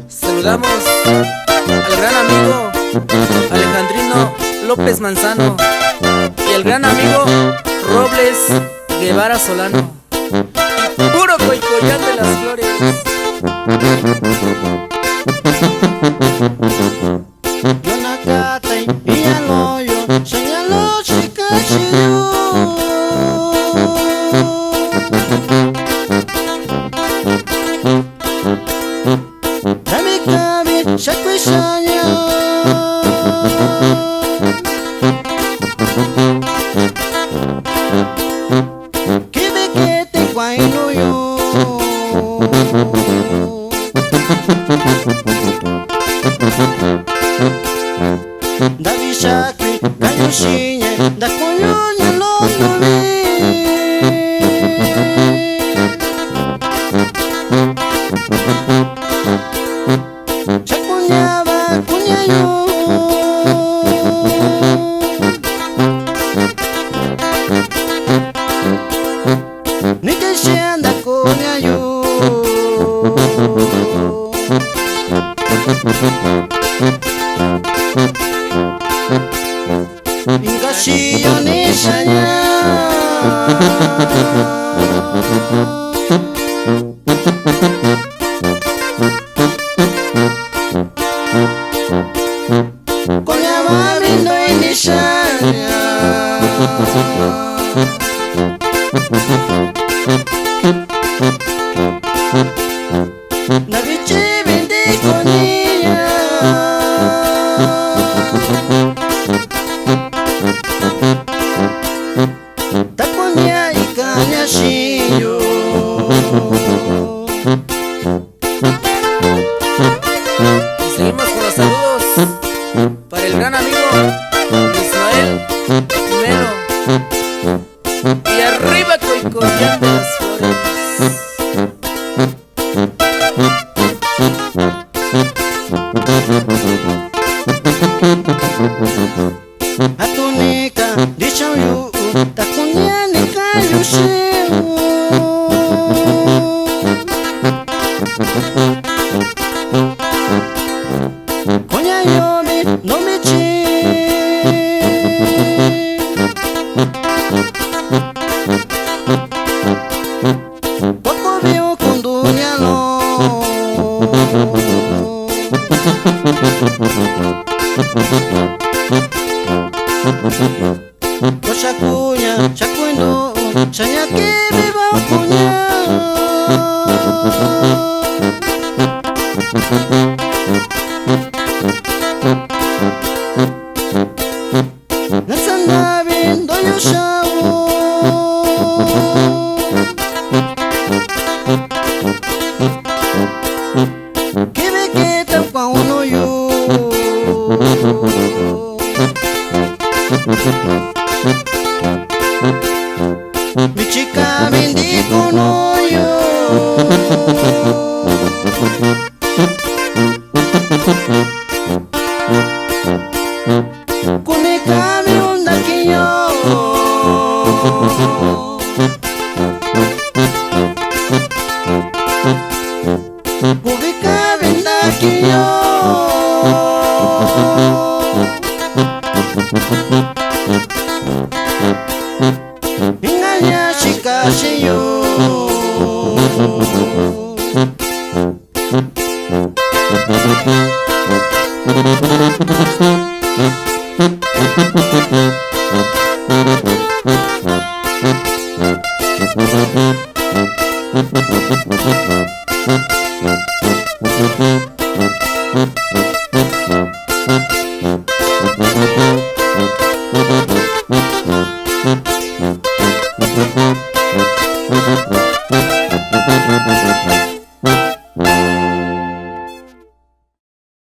saludamos al gran amigo Alejandrino López Manzano y el gran amigo Robles Guevara Solano. Puro Coicoyán de las Flores. Yonakata iyaloyo señaló chikashiyo Ramikabi shakwishanya Kibikete kwainuyo Davishakri kanyoshinye ndakunyonye loluli Chakunyaba kunyayo Nikeshenda kunyayo Ingashiyo nishanya Konya mami no inishanya Navichi bindi koniya Takunya ikanya shiyo Y seguimos con los saludos para el gran amigo Ismael Mero. Y arriba Coicoyán de las Flores. Atunika dishayu Takunya nikayushiyo Konya yomi no michi Toko biu kundunya no Oshakunya shakuino Shanyaki viva kunya Nasanabi ndoyo shawo Kibikita kwa uno yu Michika bindi kono yo Kunika mi undakiyo Kubika bindakiyo Inganya shikashiyo